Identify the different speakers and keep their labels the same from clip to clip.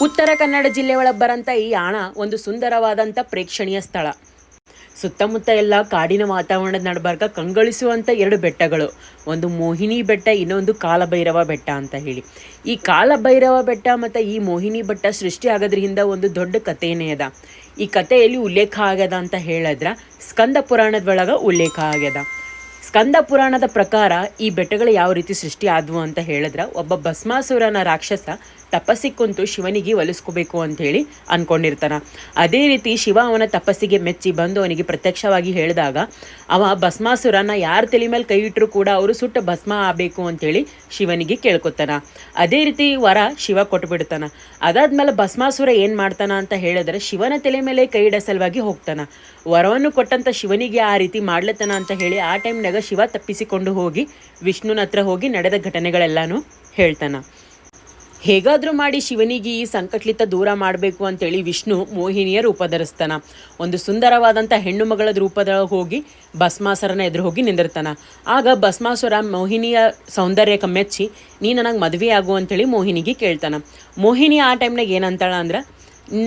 Speaker 1: ಉತ್ತರ ಕನ್ನಡ ಜಿಲ್ಲೆ ಒಳಗೆ ಬರಂತ ಈ ಯಾಣ ಒಂದು ಸುಂದರವಾದಂಥ ಪ್ರೇಕ್ಷಣೀಯ ಸ್ಥಳ. ಸುತ್ತಮುತ್ತ ಎಲ್ಲ ಕಾಡಿನ ವಾತಾವರಣದ ನಡಬರ್ಕ ಕಂಗೊಳಿಸುವಂಥ ಎರಡು ಬೆಟ್ಟಗಳು, ಒಂದು ಮೋಹಿನಿ ಬೆಟ್ಟ, ಇನ್ನೊಂದು ಕಾಲಭೈರವ ಬೆಟ್ಟ ಅಂತ ಹೇಳಿ. ಈ ಕಾಲಭೈರವ ಬೆಟ್ಟ ಮತ್ತು ಈ ಮೋಹಿನಿ ಬೆಟ್ಟ ಸೃಷ್ಟಿ ಆಗೋದ್ರಿಂದ ಒಂದು ದೊಡ್ಡ ಕಥೆನೇ ಅದ. ಈ ಕಥೆಯಲ್ಲಿ ಉಲ್ಲೇಖ ಆಗ್ಯದ ಅಂತ ಹೇಳಿದ್ರೆ ಸ್ಕಂದ ಪುರಾಣದೊಳಗೆ ಉಲ್ಲೇಖ ಆಗ್ಯದ. ಸ್ಕಂದ ಪುರಾಣದ ಪ್ರಕಾರ ಈ ಬೆಟ್ಟಗಳು ಯಾವ ರೀತಿ ಸೃಷ್ಟಿ ಆದವು ಅಂತ ಹೇಳಿದ್ರೆ, ಒಬ್ಬ ಭಸ್ಮಾಸುರನ ರಾಕ್ಷಸ ತಪಸ್ಸಿಗೆ ಕುಂತು ಶಿವನಿಗೆ ಒಲಿಸ್ಕೋಬೇಕು ಅಂಥೇಳಿ ಅಂದ್ಕೊಂಡಿರ್ತಾನೆ. ಅದೇ ರೀತಿ ಶಿವ ಅವನ ತಪಸ್ಸಿಗೆ ಮೆಚ್ಚಿ ಬಂದು ಅವನಿಗೆ ಪ್ರತ್ಯಕ್ಷವಾಗಿ ಹೇಳಿದಾಗ ಅವ ಭಸ್ಮಾಸುರನ ಯಾರ ತಲೆ ಮೇಲೆ ಕೈ ಇಟ್ಟರು ಕೂಡ ಅವರು ಸುಟ್ಟು ಭಸ್ಮ ಆಗಬೇಕು ಅಂಥೇಳಿ ಶಿವನಿಗೆ ಕೇಳ್ಕೊತಾನ. ಅದೇ ರೀತಿ ವರ ಶಿವ ಕೊಟ್ಬಿಡ್ತಾನ. ಅದಾದ್ಮೇಲೆ ಭಸ್ಮಾಸುರ ಏನು ಮಾಡ್ತಾನ ಅಂತ ಹೇಳಿದ್ರೆ ಶಿವನ ತಲೆ ಮೇಲೆ ಕೈ ಇಡೋ ಸಲುವಾಗಿ ಹೋಗ್ತಾನ. ವರವನ್ನು ಕೊಟ್ಟಂಥ ಶಿವನಿಗೆ ಆ ರೀತಿ ಮಾಡ್ಲತ್ತನ ಅಂತ ಹೇಳಿ ಆ ಟೈಮ್ನಾಗ ಶಿವ ತಪ್ಪಿಸಿಕೊಂಡು ಹೋಗಿ ವಿಷ್ಣುನ ಹತ್ರ ಹೋಗಿ ನಡೆದ ಘಟನೆಗಳೆಲ್ಲಾನು ಹೇಳ್ತಾನ. ಹೇಗಾದರೂ ಮಾಡಿ ಶಿವನಿಗೆ ಈ ಸಂಕಟ್ಲಿತ ದೂರ ಮಾಡಬೇಕು ಅಂತೇಳಿ ವಿಷ್ಣು ಮೋಹಿನಿಯ ರೂಪ ಧರಿಸ್ತಾನ. ಒಂದು ಸುಂದರವಾದಂಥ ಹೆಣ್ಣು ಮಗಳ ರೂಪದೊಳಗೆ ಹೋಗಿ ಭಸ್ಮಾಸುರನ ಎದುರು ಹೋಗಿ ನಿಂದಿರ್ತಾನ. ಆಗ ಭಸ್ಮಾಸುರ ಮೋಹಿನಿಯ ಸೌಂದರ್ಯಕ್ಕೆ ಮೆಚ್ಚಿ ನೀ ನನಗೆ ಮದುವೆ ಆಗು ಅಂತೇಳಿ ಮೋಹಿನಿಗೆ ಕೇಳ್ತಾನ. ಮೋಹಿನಿ ಆ ಟೈಮ್ನಾಗ ಏನಂತಾಳ ಅಂದ್ರೆ,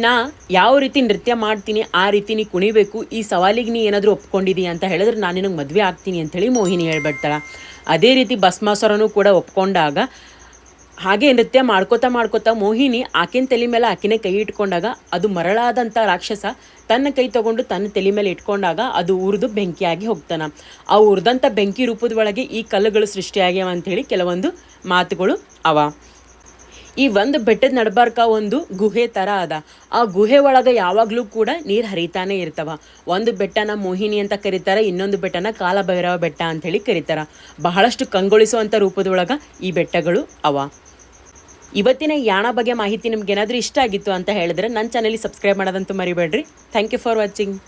Speaker 1: ನಾ ಯಾವ ರೀತಿ ನೃತ್ಯ ಮಾಡ್ತೀನಿ ಆ ರೀತಿ ನೀ ಕುಣಿಬೇಕು, ಈ ಸವಾಲಿಗೆ ನೀ ಏನಾದರೂ ಒಪ್ಕೊಂಡಿದ್ದೀಯ ಅಂತ ಹೇಳಿದ್ರೆ ನಾನು ನಿನಗೆ ಮದುವೆ ಆಗ್ತೀನಿ ಅಂಥೇಳಿ ಮೋಹಿನಿ ಹೇಳ್ಬಿಡ್ತಾಳ. ಅದೇ ರೀತಿ ಭಸ್ಮಾಸುರನೂ ಕೂಡ ಒಪ್ಕೊಂಡಾಗ ಹಾಗೆ ನೃತ್ಯ ಮಾಡ್ಕೋತಾ ಮೋಹಿನಿ ಆಕಿನ ತಲೆ ಮೇಲೆ ಆಕಿನೇ ಕೈ ಇಟ್ಕೊಂಡಾಗ ಅದು ಮರಳಾದಂಥ ರಾಕ್ಷಸ ತನ್ನ ಕೈ ತಗೊಂಡು ತನ್ನ ತಲೆ ಮೇಲೆ ಇಟ್ಕೊಂಡಾಗ ಅದು ಉರಿದು ಬೆಂಕಿಯಾಗಿ ಹೋಗ್ತಾನ. ಆ ಉರಿದಂಥ ಬೆಂಕಿ ರೂಪದ ಒಳಗೆ ಈ ಕಲ್ಲುಗಳು ಸೃಷ್ಟಿಯಾಗ್ಯಾವ ಅಂಥೇಳಿ ಕೆಲವೊಂದು ಮಾತುಗಳು ಅವ. ಈ ಒಂದು ಬೆಟ್ಟದ ನಡಬಾರ್ಕ ಒಂದು ಗುಹೆ ಥರ ಅದ. ಆ ಗುಹೆ ಒಳಗೆ ಯಾವಾಗಲೂ ಕೂಡ ನೀರು ಹರಿತಾನೆ ಇರ್ತವ. ಒಂದು ಬೆಟ್ಟನ ಮೋಹಿನಿ ಅಂತ ಕರೀತಾರೆ, ಇನ್ನೊಂದು ಬೆಟ್ಟನ ಕಾಲಭೈರವ ಬೆಟ್ಟ ಅಂಥೇಳಿ ಕರೀತಾರೆ. ಬಹಳಷ್ಟು ಕಂಗೊಳಿಸುವಂಥ ರೂಪದೊಳಗೆ ಈ ಬೆಟ್ಟಗಳು ಅವ. ಇವತ್ತಿನ ಯಾಣ ಬಗ್ಗೆ ಮಾಹಿತಿ ನಿಮ್ಗೆ ಏನಾದರೂ ಇಷ್ಟ ಆಗಿತ್ತು ಅಂತ ಹೇಳಿದ್ರೆ ನನ್ನ ಚಾನಲ್ಗೆ ಸಬ್ಸ್ಕ್ರೈಬ್ ಮಾಡೋದಂತೂ ಮರಿಬೇಡ್ರಿ. Thank you for watching.